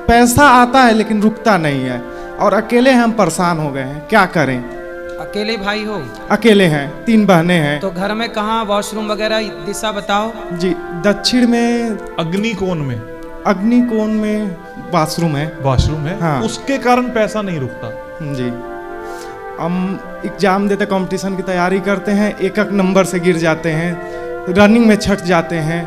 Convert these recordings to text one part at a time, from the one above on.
पैसा आता है लेकिन रुकता नहीं है, और अकेले हम परेशान हो गए हैं, क्या करें। अकेले भाई हो? अकेले हैं, 3 बहनें हैं। तो घर में कहाँ वॉशरूम वगैरह दिशा बताओ। जी, दक्षिण में अग्निकोण में, अग्निकोण में वॉशरूम है। वॉशरूम है, हाँ। उसके कारण पैसा नहीं रुकता। जी, हम एग्जाम देते, कंपटीशन की तैयारी करते हैं, एक नंबर से गिर जाते हैं, रनिंग में छट जाते हैं।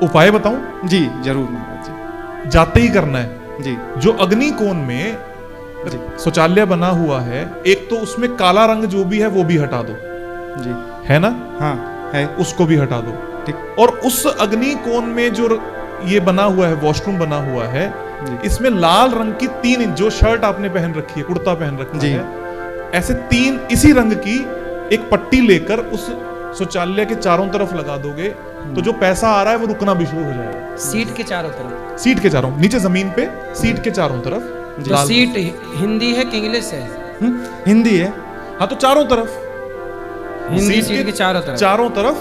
उपाय बताऊं? जी जरूर महाराज जी। जाते ही करना है। जी जो अग्निकोण में जी शौचालय बना हुआ है, एक तो उसमें काला रंग जो भी है वो भी हटा दो, जी, है ना? हाँ है। उसको भी हटा दो। ठीक। और उस अग्निकोण में जो ये बना हुआ है, वॉशरूम बना हुआ है, इसमें लाल रंग की 3 इंच, जो शर्ट आपने पहन रखी है, कुर्ता पहन रखा जी। है, ऐसे 3 इसी रंग की एक पट्टी लेकर उस शौचालय के चारों तरफ लगा दोगे, तो जो पैसा आ रहा है वो रुकना भी शुरू हो जाएगा। सीट के चारों तरफ? सीट के चारों, नीचे जमीन पे सीट के चारों तरफ। जो सीट हिंदी है कि इंग्लिश है? हिंदी है। हाँ, तो चारों तरफ हिंदी सीट के चारों तरफ, चारों तरफ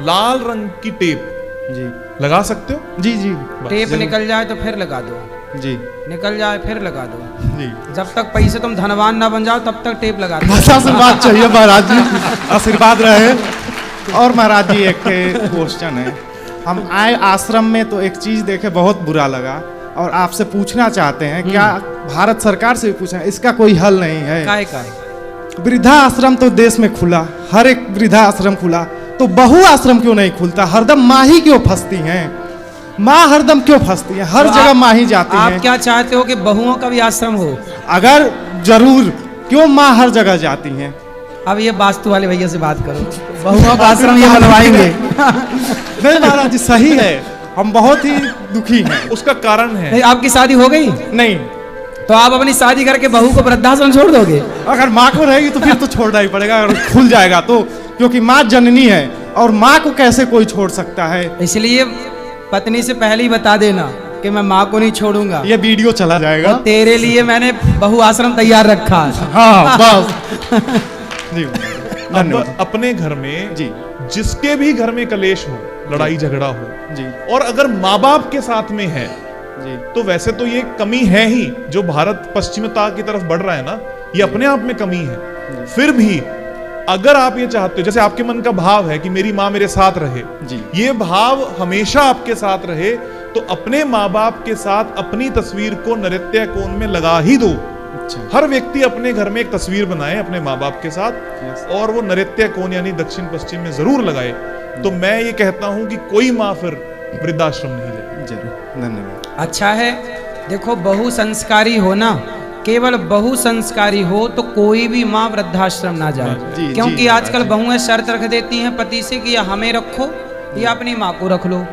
लाल रंग की टेप जी लगा सकते हो। जी जी टेप निकल जाए तो फिर लगा दो, जी निकल जाए फिर लगा दो। जी। जब तक पैसे तुम धनवान ना बन जाओ तब तक टेप लगा दो। बस आशीर्वाद चाहिए महाराज जी, आशीर्वाद रहे। और महाराज जी एक क्वेश्चन है, हम आए आश्रम में तो एक चीज देखे बहुत बुरा लगा, और आपसे पूछना चाहते हैं, क्या भारत सरकार से भी पूछना, इसका कोई हल नहीं है? काय का? वृद्धा आश्रम तो देश में खुला, हर एक वृद्धा आश्रम खुला, तो बहु आश्रम क्यों नहीं खुलता? हरदम माँ ही क्यों फंसती हैं? माँ हरदम क्यों फंसती है? हर जगह माँ ही जाती है। आप क्या चाहते हो कि बहुओं का भी आश्रम हो? अगर जरूर, क्यों माँ हर जगह जाती हैं? अब ये वास्तु वाले भैया से बात करो, बहुओं का आश्रम ये बनवाएंगे। नहीं महाराज जी, सही है, हम बहुत ही दुखी हैं। उसका कारण है, नहीं, आपकी शादी हो गई? नहीं, तो आप अपनी शादी करके बहू को वृद्धाश्रम छोड़ दोगे? अगर माँ को रहेगी तो फिर तो छोड़ना ही पड़ेगा, अगर खुल जाएगा तो, क्योंकि माँ जननी है, और माँ को कैसे कोई छोड़ सकता है? इसलिए पत्नी से पहले ही बता देना कि मैं माँ को नहीं छोड़ूंगा। ये वीडियो चला जाएगा। तेरे लिए मैंने बहु आश्रम तैयार रखा है। हाँ बस। जी अब धन्यवाद अपने घर में जी। जिसके भी घर में कलेश हो, लड़ाई झगड़ा हो, जी और अगर माँ बाप के साथ में है, जी तो वैसे तो ये कमी है ही, जो भारत पश्चिमता की तरफ बढ़ रहा है ना, ये अपने आप में कमी है। फिर भी अगर आप ये चाहते हो, जैसे आपके मन का भाव है कि मेरी माँ मेरे साथ रहे, जी, ये भाव हमेशा आपके साथ रहे, तो अपने माँ बाप के साथ अपनी तस्वीर को नृत्य कोण में लगा ही दो। अच्छा, हर व्यक्ति अपने घर में एक तस्वीर बनाए अपने माँ बाप के साथ, और वो नृत्य कोण यानी दक्षिण पश्चिम में जरूर लगाए। तो मैं ये कहता हूं कि कोई माँ फिर वृद्धाश्रम नहीं जाए। जरूर, धन्यवाद। अच्छा है, देखो बहु संस्कारी हो ना, केवल बहु संस्कारी हो तो कोई भी माँ वृद्धाश्रम ना जाए। जी, क्योंकि जी, आजकल बहुएं शर्त रख देती हैं पति से कि या हमें रखो या अपनी माँ को रख लो,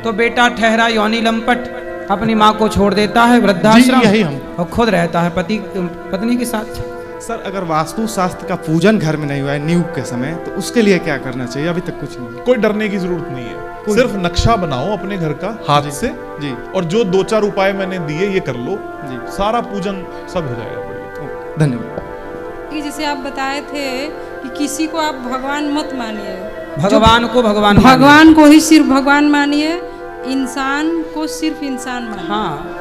तो बेटा ठहरा योनि लंपट अपनी माँ को छोड़ देता है वृद्धाश्रम, यही हम। और खुद रहता है पत्नी के साथ। सर, अगर वास्तु शास्त्र का पूजन घर में नहीं हुआ है नियुक्त के समय, तो उसके लिए क्या करना चाहिए? अभी तक कुछ नहीं। कोई डरने की जरूरत नहीं है, सिर्फ नक्शा बनाओ अपने घर का हाथ से जी, और जो 2-4 उपाय मैंने दिए ये कर लो जी, सारा पूजन सब हो जाएगा बढ़िया। धन्यवाद। कि जैसे आप बताए थे कि किसी को आप भगवान मत मानिए, भगवान को भगवान भगवान को ही सिर्फ भगवान मानिए, इंसान को सिर्फ इंसान मानिए। हाँ,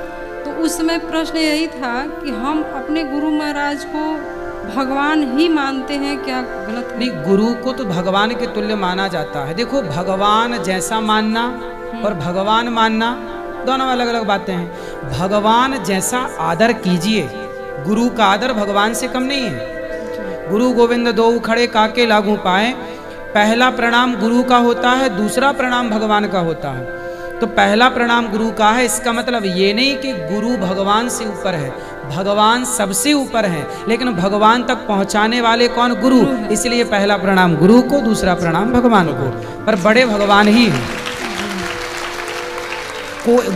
तो उस समय प्रश्न यही था कि हम अपने गुरु महाराज को भगवान ही मानते हैं, क्या गलत नहीं, गुरु को तो भगवान के तुल्य माना जाता है। देखो, भगवान जैसा मानना और भगवान मानना दोनों अलग अलग बातें हैं। भगवान जैसा आदर कीजिए, गुरु का आदर भगवान से कम नहीं है। गुरु गोविंद दो खड़े काके लागू पाए, पहला प्रणाम गुरु का होता है, दूसरा प्रणाम भगवान का होता है। तो पहला प्रणाम गुरु का है, इसका मतलब ये नहीं कि गुरु भगवान से ऊपर है, भगवान सबसे ऊपर है, लेकिन भगवान तक पहुंचाने वाले कौन? गुरु। इसलिए पहला प्रणाम गुरु को, दूसरा प्रणाम भगवान को, पर बड़े भगवान ही हैं।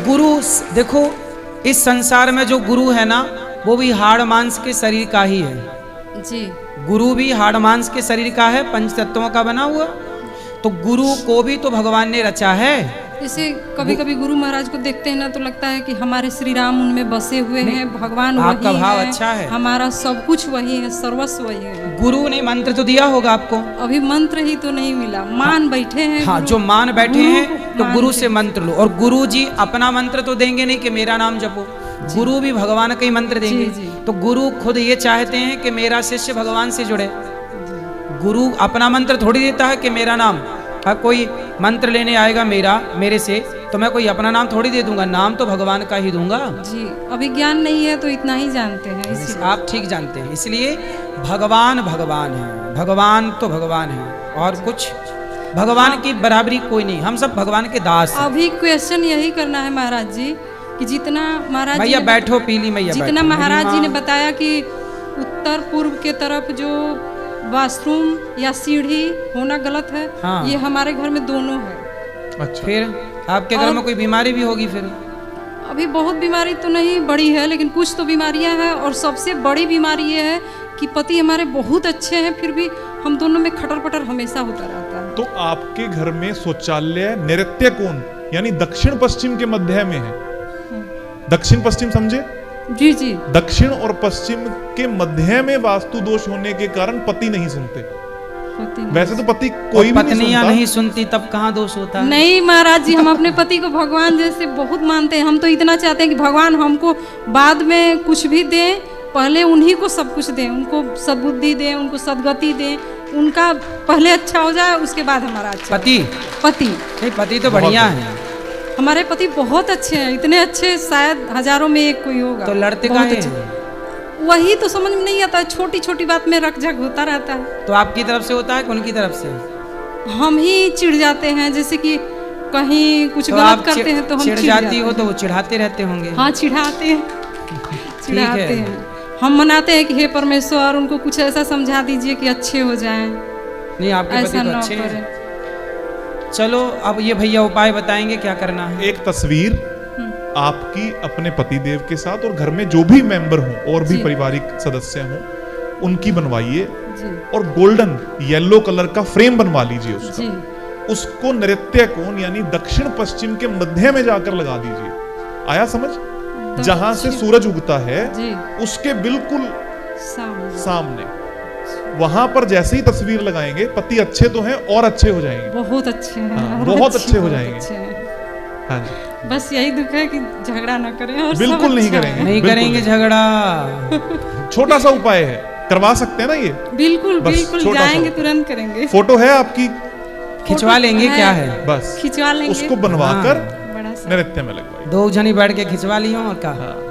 गुरु, देखो इस संसार में जो गुरु है ना, वो भी हाड़ मांस के शरीर का ही है जी। गुरु भी हाड़ मांस के शरीर का है, पंच तत्वों का बना हुआ। तो गुरु को भी तो भगवान ने रचा है, जैसे कभी कभी गुरु महाराज को देखते हैं ना तो लगता है कि हमारे श्री राम उनमें बसे हुए हैं, भगवान आपका वही भाव है, अच्छा है। हमारा सब कुछ वही है, सर्वस्व वही है। गुरु ने मंत्र तो दिया होगा आपको? अभी मंत्र ही तो नहीं मिला, मान बैठे हैं। हाँ, गुरु- जो मान बैठे गुरु हैं को तो मान गुरु के- से मंत्र लो। और गुरु जी अपना मंत्र तो देंगे नहीं कि मेरा नाम जपो, गुरु भी भगवान का ही मंत्र देंगे। जी। तो गुरु खुद ये चाहते हैं कि मेरा शिष्य भगवान से जुड़े। गुरु अपना मंत्र थोड़ी देता है कि मेरा नाम, कोई मंत्र लेने आएगा मेरे से तो मैं कोई अपना नाम थोड़ी दे दूंगा, नाम तो भगवान का ही दूंगा। जी, अभी ज्ञान नहीं है तो इतना ही जानते हैं, इसीलिए। आप ठीक जानते हैं, इसलिए भगवान भगवान है, भगवान तो भगवान है, और कुछ भगवान की बराबरी कोई नहीं, हम सब भगवान के दास हैं। अभी क्वेश्चन यही करना है महाराज जी कि जितना महाराज जी मैया ने- बैठो, पीली मैया जितना बैठो। महाराज जी ने हाँ। बताया कि उत्तर पूर्व के तरफ जो वॉशरूम या सीढ़ी होना गलत है, हाँ। ये हमारे घर में दोनों है। अच्छा, फिर आपके घर और- में कोई बीमारी भी होगी फिर? अभी बहुत बीमारी तो नहीं बड़ी है, लेकिन कुछ तो बीमारियां हैं, और सबसे बड़ी बीमारी ये है कि पति हमारे बहुत अच्छे हैं, फिर भी हम दोनों में खटर पटर हमेशा होता रहता है। तो आपके घर में शौचालय नृत्य कोण यानी दक्षिण पश्चिम के मध्य में है। दक्षिण पश्चिम समझे? जी जी। दक्षिण और पश्चिम के मध्य में वास्तु दोष होने के कारण पति नहीं सुनते। पति नहीं। वैसे तो पति कोई भी नहीं पत्नियां सुनता। नहीं सुनती तब कहाँ दोष होता है? नहीं महाराज जी, हम अपने पति को भगवान जैसे बहुत मानते हैं। हम तो इतना चाहते हैं कि भगवान हमको बाद में कुछ भी दें, पहले उन्हीं को सब कुछ दें, उनको सद्बुद्धि दें, उनको सदगति दें, उनका पहले अच्छा हो जाए, उसके बाद हमारा अच्छा। पति पति नहीं, पति तो बढ़िया है, हमारे पति बहुत अच्छे हैं, इतने अच्छे शायद हजारों में एक कोई होगा। तो लड़ते बहुत काहे अच्छे। हैं? वही तो समझ में नहीं आता है, छोटी छोटी बात में रकझक होता रहता है। तो आपकी तरफ से होता है कि उनकी तरफ से? हम ही चिढ़ जाते हैं, जैसे कि कहीं कुछ तो गलत आप करते हैं तो हम चिढ़ चिढ़ जाती हो हैं। तो वो चिढ़ाते रहते होंगे। हाँ, चिढ़ाते हैं, चिढ़ाते है। हैं। हम मनाते हैं कि हे परमेश्वर, उनको कुछ ऐसा समझा दीजिए कि अच्छे हो जाएं, नहीं, आपके पति ऐसा तो न अच्छे हैं। करें। चलो अब ये भैया उपाय बताएंगे क्या करना है। एक तस्वीर आपकी अपने पति देव के साथ और घर में जो भी मेंबर हों और भी जी। पारिवारिक सदस्य हों उनकी बनवाइए, जी और गोल्डन येलो कलर का फ्रेम बनवा लीजिए उसका। जी उसको नृत्य कोण यानी दक्षिण पश्चिम के मध्य में जाकर लगा दीजिए। आया समझ? जहां से सूरज उगता है जी, उसके बिल्कुल सामने। सामने, वहां पर जैसे ही तस्वीर लगाएंगे, पति अच्छे तो हैं और अच्छे हो जाएंगे। बहुत अच्छे हैं, हाँ, बहुत अच्छे हो बहुत जाएंगे। अच्छे हैं। हाँ जी, बस यही दुख है कि झगड़ा ना करें, और सब बिल्कुल नहीं अच्छा है। करेंगे। नहीं बिल्कुल करेंगे नहीं। झगड़ा। छोटा सा उपाय है, करवा सकते हैं ना ये। बिल्कुल बस बिल्कुल, छोटा सा। जाएंगे तुरंत करेंगे। फोटो है आपकी, खिंचवा लेंगे, क्या है? बस खिंचवा लेंगे, उसको बनवाकर बड़ा सा। नृत्य में लगवाइए। दो जनी बैठ के खिंचवा लियो और कहा।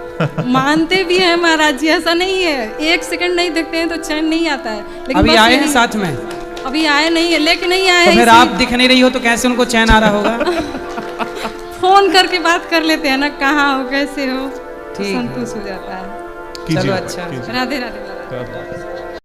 मानते भी हैं महाराज जी, ऐसा नहीं है, एक सेकंड नहीं देखते हैं तो चैन नहीं आता है। लेकिन अभी बस आए हैं यही- साथ में? अभी आए नहीं है, लेके नहीं आए तो हैं, फिर इसीलिए आप दिख नहीं रही हो तो कैसे उनको चैन आ रहा होगा? फोन करके बात कर लेते हैं ना, कहाँ हो, कैसे हो, तो ठीक है। संतोष हो जाता है। कीजिए चलो उपाय, अच्छा। कीजिए। राधे राधे महाराज। राधे।